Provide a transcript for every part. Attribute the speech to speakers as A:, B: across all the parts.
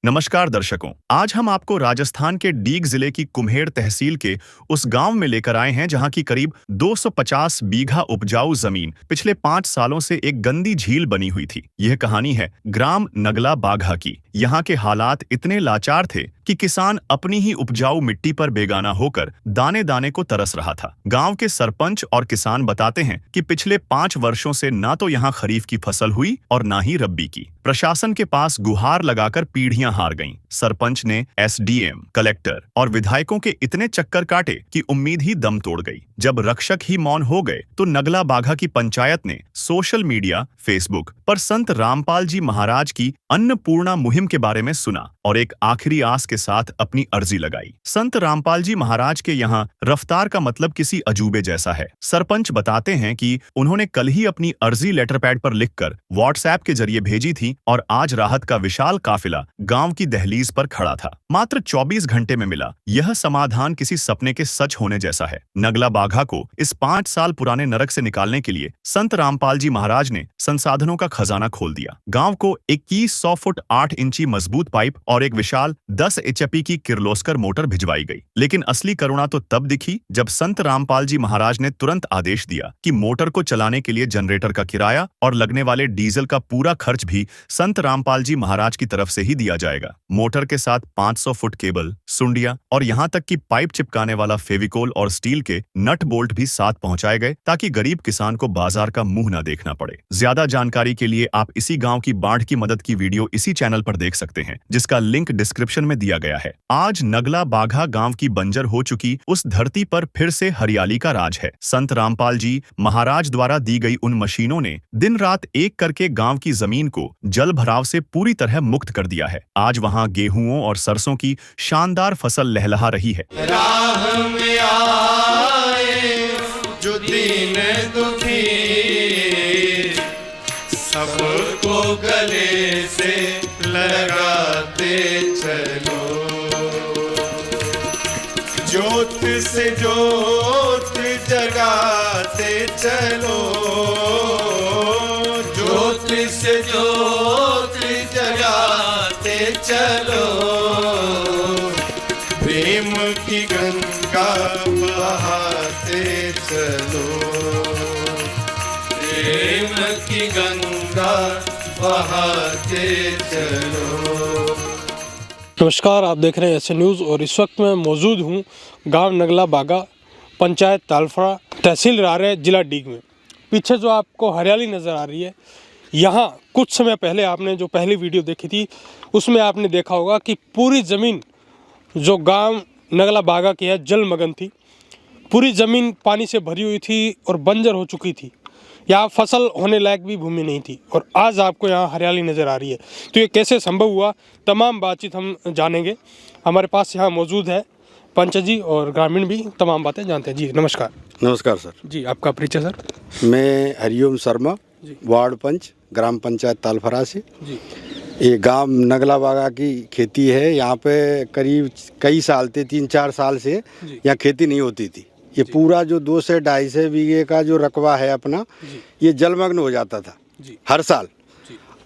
A: नमस्कार दर्शकों, आज हम आपको राजस्थान के डीग जिले की कुम्हेर तहसील के उस गांव में लेकर आए हैं जहां की करीब 250 बीघा उपजाऊ जमीन पिछले 5 सालों से एक गंदी झील बनी हुई थी। यह कहानी है ग्राम नगला बाघा की। यहाँ के हालात इतने लाचार थे कि किसान अपनी ही उपजाऊ मिट्टी पर बेगाना होकर दाने दाने को तरस रहा था। गांव के सरपंच और किसान बताते हैं कि पिछले 5 वर्षों से ना तो यहाँ खरीफ की फसल हुई और ना ही रब्बी की। प्रशासन के पास गुहार लगाकर पीढ़ियां हार गईं। सरपंच ने एसडीएम, कलेक्टर और विधायकों के इतने चक्कर काटे कि उम्मीद ही दम तोड़ गई। जब रक्षक ही मौन हो गए तो नगला बाघा की पंचायत ने सोशल मीडिया, फेसबुक पर संत रामपाल जी महाराज की अन्नपूर्णा मुहिम के बारे में सुना और एक आखिरी आस के साथ अपनी अर्जी लगाई। संत रामपाल जी महाराज के यहाँ रफ्तार का मतलब किसी अजूबे जैसा है। सरपंच बताते हैं कि उन्होंने कल ही अपनी अर्जी लेटर पैड पर लिखकर व्हाट्सएप के जरिए भेजी थी और आज राहत का विशाल काफिला गांव की दहलीज पर खड़ा था। मात्र 24 घंटे में मिला यह समाधान किसी सपने के सच होने जैसा है। नगला बाघा को इस 5 साल पुराने नरक से निकालने के लिए संत रामपाल जी महाराज ने संसाधनों का खजाना खोल दिया। गांव को 2100 फुट 8 इंची मजबूत पाइप और एक विशाल 10 एचपी की किर्लोस्कर मोटर भिजवाई गई। लेकिन असली करुणा तो तब दिखी जब संत रामपाल जी महाराज ने तुरंत आदेश दिया कि मोटर को चलाने के लिए जनरेटर का किराया और लगने वाले डीजल का पूरा खर्च भी संत रामपाल जी महाराज की तरफ से ही दिया जाएगा। मोटर के साथ 500 फुट केबल, सुंडिया और यहाँ तक कि पाइप चिपकाने वाला फेविकोल और स्टील के नट बोल्ट भी साथ पहुंचाए गए ताकि गरीब किसान को बाजार का मुंह न देखना पड़े। ज्यादा जानकारी के लिए आप इसी गांव की बाढ़ की मदद की वीडियो इसी चैनल पर देख सकते हैं, जिसका लिंक डिस्क्रिप्शन में दिया गया है। आज नगला बाघा गांव की बंजर हो चुकी उस धरती पर फिर से हरियाली का राज है। संत रामपाल जी महाराज द्वारा दी गई उन मशीनों ने दिन रात एक करके गांव की जमीन को जल भराव से पूरी तरह मुक्त कर दिया है। आज वहां गेहूं और सरसों की शानदार फसल लहलहा रही है।
B: राह में आए जो दीन दुखी, सबको गले से लगाते चलो। ज्योत से ज्योत जगाते चलो, ज्योत से ज्योत जगाते चलो। प्रेम की गंगा बहाते चलो, प्रेम की गंगा बहाते चलो।
C: नमस्कार, आप देख रहे हैं एसए न्यूज़ और इस वक्त मैं मौजूद हूँ गांव नगला बाघा, पंचायत तालफड़ा, तहसील रारे, जिला डीग में। पीछे जो आपको हरियाली नज़र आ रही है, यहाँ कुछ समय पहले आपने जो पहली वीडियो देखी थी उसमें आपने देखा होगा कि पूरी ज़मीन जो गांव नगला बाघा की है जलमग्न थी। पूरी ज़मीन पानी से भरी हुई थी और बंजर हो चुकी थी। यहाँ फसल होने लायक भी भूमि नहीं थी और आज आपको यहाँ हरियाली नज़र आ रही है। तो ये कैसे संभव हुआ, तमाम बातचीत हम जानेंगे। हमारे पास यहाँ मौजूद है पंच जी और ग्रामीण भी तमाम बातें जानते हैं। जी नमस्कार।
D: नमस्कार सर
C: जी, आपका परिचय सर?
D: मैं हरिओम शर्मा, वार्ड पंच, ग्राम पंचायत तालफड़ा से।
C: जी,
D: ये गांव नगला बाघा की खेती है। यहाँ पे करीब कई साल थे, 3-4 साल से यहाँ खेती नहीं होती थी। ये पूरा जो 2 से 250 बीघे का जो रकबा है अपना, ये जलमग्न हो जाता था हर साल।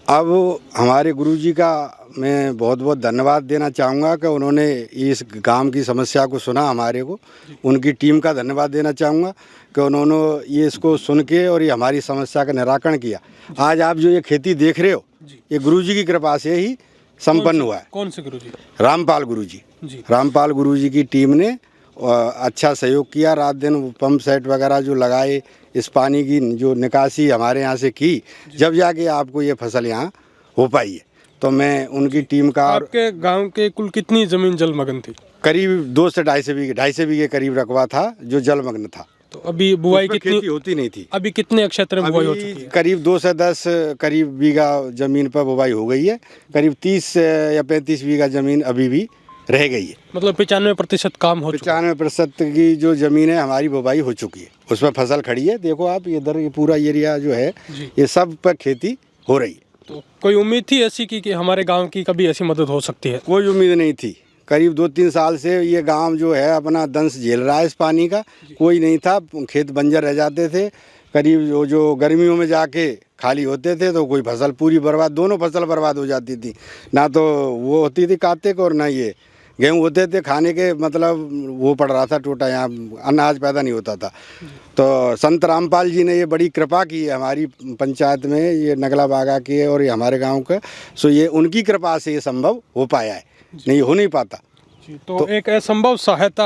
D: अब हमारे गुरुजी का मैं बहुत बहुत धन्यवाद देना चाहूँगा कि उन्होंने इस गांव की समस्या को सुना हमारे को। उनकी टीम का धन्यवाद देना चाहूँगा कि उन्होंने ये इसको सुन के और ये हमारी समस्या का निराकरण किया। आज आप जो ये खेती देख रहे हो, ये गुरुजी की कृपा से ही संपन्न हुआ है।
C: कौन से गुरुजी?
D: रामपाल गुरुजी। रामपाल गुरुजी की टीम ने अच्छा सहयोग किया। रात दिन पंप सेट वगैरह जो लगाए, इस पानी की जो निकासी हमारे यहाँ से की, जब जाके आपको ये फसल यहाँ हो पाई है। तो मैं उनकी टीम का।
C: आपके गांव के कुल कितनी ज़मीन जलमग्न थी?
D: करीब 2 से 250 बीघे करीब रकबा था जो जलमग्न था।
C: तो अभी बुआई कितनी
D: होती नहीं थी?
C: अभी कितने क्षेत्र में बुआई हो चुकी है?
D: करीब 2 से 10 करीब बीघा जमीन पर बुआई हो गई है। करीब 30 या 35 बीघा जमीन अभी भी रह गई है।
C: मतलब 95% काम हो चुका है।
D: 95% की जो जमीन है हमारी बुवाई हो चुकी है, उसमें फसल खड़ी है। देखो आप इधर ये पूरा एरिया जो है ये सब पर खेती हो रही है।
C: तो कोई उम्मीद थी ऐसी कि हमारे गांव की कभी ऐसी मदद हो सकती है?
D: कोई उम्मीद नहीं थी। करीब 2-3 साल से ये गांव जो है अपना दंश झेल रहा है इस पानी का। कोई नहीं था, खेत बंजर रह जाते थे। करीब जो गर्मियों में जाके खाली होते थे तो कोई फसल पूरी बर्बाद, दोनों फसल बर्बाद हो जाती थी। ना तो वो होती थी कार्तिक और ना ये गेहूँ होते थे खाने के, मतलब वो पड़ रहा था टोटा, यहाँ अनाज पैदा नहीं होता था। तो संत रामपाल जी ने ये बड़ी कृपा की है हमारी पंचायत में, ये नगला बागा की है और ये हमारे गांव का, सो ये उनकी कृपा से ये संभव हो पाया है, नहीं हो नहीं पाता।
C: तो एक असंभव सहायता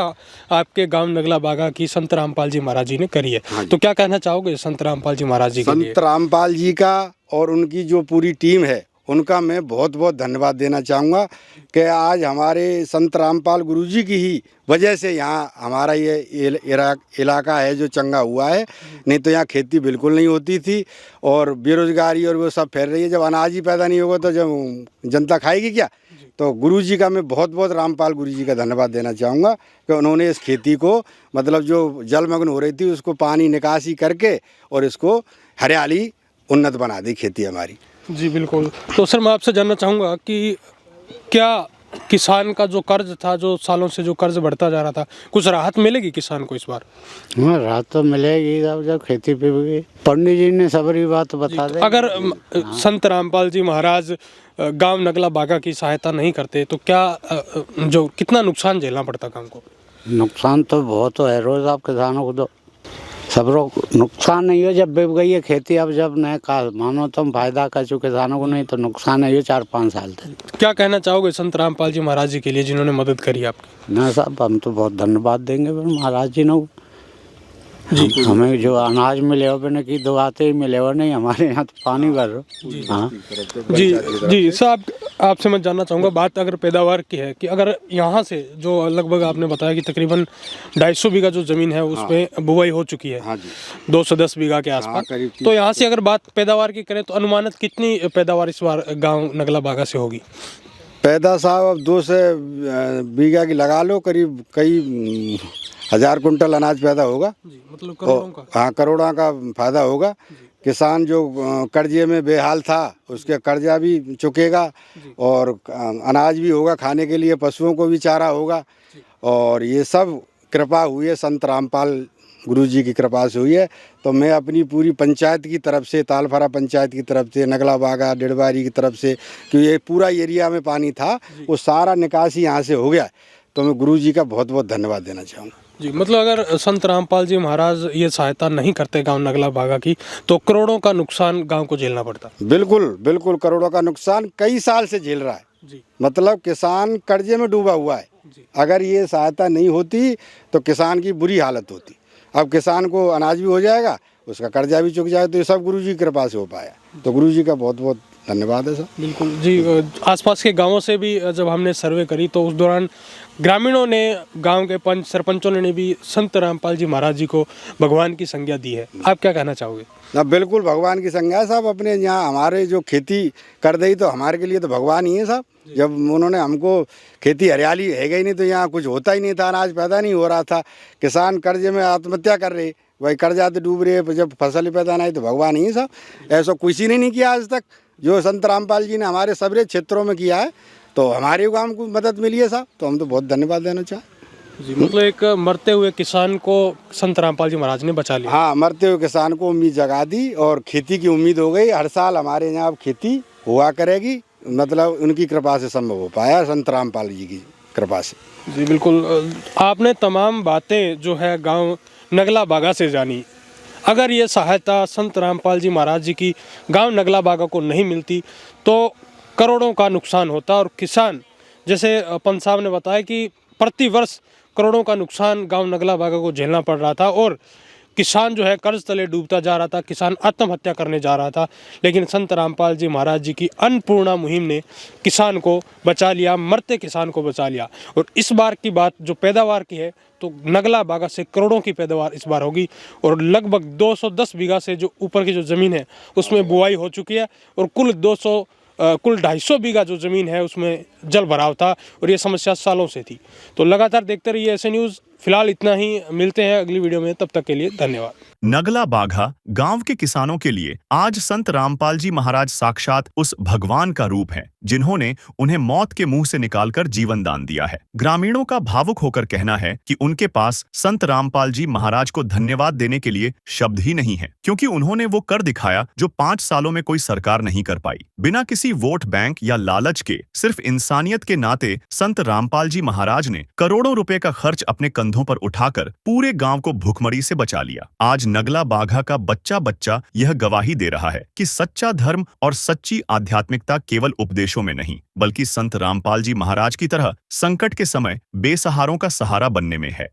C: आपके गांव नगला बागा की संत रामपाल जी महाराज जी ने करी है। तो क्या कहना चाहोगे संत रामपाल जी महाराज जी के लिए?
D: संत रामपाल जी का और उनकी जो पूरी टीम है उनका मैं बहुत बहुत धन्यवाद देना चाहूँगा कि आज हमारे संत रामपाल गुरुजी की ही वजह से यहाँ हमारा ये इलाका है जो चंगा हुआ है। नहीं तो यहाँ खेती बिल्कुल नहीं होती थी और बेरोजगारी और वो सब फैल रही है। जब अनाज ही पैदा नहीं होगा तो जब जनता खाएगी क्या? तो गुरुजी का मैं बहुत बहुत रामपाल गुरुजी का धन्यवाद देना चाहूँगा कि उन्होंने इस खेती को, मतलब जो जलमग्न हो रही थी उसको पानी निकासी करके और इसको हरियाली उन्नत बना दी खेती हमारी।
C: जी बिल्कुल। तो सर मैं आपसे जानना चाहूँगा कि क्या किसान का जो कर्ज था, जो सालों से जो कर्ज बढ़ता जा रहा था, कुछ राहत मिलेगी किसान को इस बार?
E: हाँ, राहत तो मिलेगी जब खेती पे भी। पंडित जी ने सबरी बात बता दी।
C: अगर संत रामपाल जी महाराज गांव नगला बागा की सहायता नहीं करते तो क्या जो कितना नुकसान झेलना पड़ता गांव को?
E: नुकसान तो बहुत है रोज, आप किसानों को तो सब लोग नुकसान नहीं है। जब बिक गई है खेती, अब जब नए का मानो तुम फायदा कर चुके किसानों को, नहीं तो नुकसान है ये 4-5 साल तक।
C: क्या कहना चाहोगे संत रामपाल जी महाराज जी के लिए जिन्होंने मदद करी आपकी?
E: ना साहब, हम तो बहुत धन्यवाद देंगे महाराज जी ने। हमें जो अनाज मिले हो बने की दुआते ही मिले हो, नहीं हमारे यहाँ तो पानी भर रहा। हाँ
C: जी साहब, आपसे मैं जानना चाहूँगा, बात अगर पैदावार की है कि अगर यहाँ से जो लगभग आपने बताया कि तकरीबन 250 बीघा जो ज़मीन है उसमें बुवाई हो चुकी है।
D: हाँ जी।
C: 210 बीघा के आसपास। तो यहाँ से अगर बात पैदावार की करें तो अनुमानित कितनी पैदावार इस बार गाँव नगला बागा से होगी?
D: पैदा साहब अब 200 बीघा की लगा लो, करीब कई 1000 कुंटल अनाज पैदा होगा।
C: मतलब करोड़ों का?
D: हाँ, करोड़ों का फायदा होगा। किसान जो कर्जे में बेहाल था उसके कर्जा भी चुकेगा और अनाज भी होगा खाने के लिए, पशुओं को भी चारा होगा। और ये सब कृपा हुई है संत रामपाल गुरुजी की कृपा से हुई है। तो मैं अपनी पूरी पंचायत की तरफ से, तालफरा पंचायत की तरफ से, नगला बागा डेढ़बारी की तरफ से, कि ये पूरा एरिया में पानी था वो सारा निकासी यहाँ से हो गया, तो मैं गुरुजी का बहुत बहुत धन्यवाद देना चाहूँगा।
C: जी, मतलब अगर संत रामपाल जी महाराज ये सहायता नहीं करते गांव नगला बागा की तो करोड़ों का नुकसान गांव को झेलना पड़ता।
D: बिल्कुल बिल्कुल, करोड़ों का नुकसान कई साल से झेल रहा है
C: जी।
D: मतलब किसान कर्जे में डूबा हुआ है। अगर ये सहायता नहीं होती तो किसान की बुरी हालत होती। अब किसान को अनाज भी हो जाएगा, उसका कर्जा भी चुक जाए, तो ये सब गुरुजी की कृपा से हो पाया। तो गुरुजी का बहुत बहुत धन्यवाद है सर।
C: बिल्कुल जी। आसपास के गांवों से भी जब हमने सर्वे करी तो उस दौरान ग्रामीणों ने, गांव के पंच सरपंचों ने भी संत रामपाल जी महाराज जी को भगवान की संज्ञा दी है। आप क्या कहना चाहोगे?
D: ना बिल्कुल भगवान की संज्ञा है साहब। अपने यहाँ हमारे जो खेती कर दी तो हमारे के लिए तो भगवान ही है साहब। जब उन्होंने हमको, खेती हरियाली है ही नहीं तो यहाँ कुछ होता ही नहीं था, अनाज पैदा नहीं हो रहा था, किसान कर्जे में आत्महत्या कर रहे, वही कर्जा तो डूब रहे, जब फसल पैदा नहीं तो भगवान ही है साहब। ऐसा किसी ने नहीं किया आज तक जो संत रामपाल जी ने हमारे सबरे क्षेत्रों में किया है। तो हमारे गांव को मदद मिली है साहब, तो हम तो बहुत धन्यवाद देना चाहें।
C: जी, मतलब एक मरते हुए किसान को संत रामपाल जी महाराज ने बचा लिया।
D: हाँ, मरते हुए किसान को उम्मीद जगा दी और खेती की उम्मीद हो गई। हर साल हमारे यहाँ अब खेती हुआ करेगी, मतलब उनकी कृपा से संभव हो पाया, संत रामपाल जी की कृपा से।
C: जी बिल्कुल। आपने तमाम बातें जो है गांव नगला बागा से जानी। अगर ये सहायता संत रामपाल जी महाराज जी की गांव नगला बागा को नहीं मिलती तो करोड़ों का नुकसान होता और किसान, जैसे पंत साहब ने बताया कि प्रति वर्ष करोड़ों का नुकसान गांव नगला बागा को झेलना पड़ रहा था और किसान जो है कर्ज तले डूबता जा रहा था, किसान आत्महत्या करने जा रहा था। लेकिन संत रामपाल जी महाराज जी की अन्नपूर्णा मुहिम ने किसान को बचा लिया, मरते किसान को बचा लिया। और इस बार की बात जो पैदावार की है तो नगला बागा से करोड़ों की पैदावार इस बार होगी और लगभग 210 बीघा से जो ऊपर की जो ज़मीन है उसमें बुआई हो चुकी है और कुल 250 बीघा जो ज़मीन है उसमें जल भराव था और ये समस्या सालों से थी। तो लगातार देखते रहिए ऐसे न्यूज़। फिलहाल इतना ही, मिलते हैं अगली वीडियो में, तब तक के लिए धन्यवाद।
A: नगला बाघा गांव के किसानों के लिए आज संत रामपाल जी महाराज साक्षात उस भगवान का रूप हैं, जिन्होंने उन्हें मौत के मुंह से निकालकर जीवन दान दिया है। ग्रामीणों का भावुक होकर कहना है कि उनके पास संत रामपाल जी महाराज को धन्यवाद देने के लिए शब्द ही नहीं है, क्योंकि उन्होंने वो कर दिखाया जो 5 सालों में कोई सरकार नहीं कर पाई। बिना किसी वोट बैंक या लालच के, सिर्फ इंसानियत के नाते संत रामपाल जी महाराज ने करोड़ों रुपए का खर्च अपने कंधों पर उठाकर पूरे गांव को भूखमरी से बचा लिया। आज नगला बाघा का बच्चा बच्चा यह गवाही दे रहा है कि सच्चा धर्म और सच्ची आध्यात्मिकता केवल उपदेशों में नहीं, बल्कि संत रामपाल जी महाराज की तरह संकट के समय बेसहारों का सहारा बनने में है।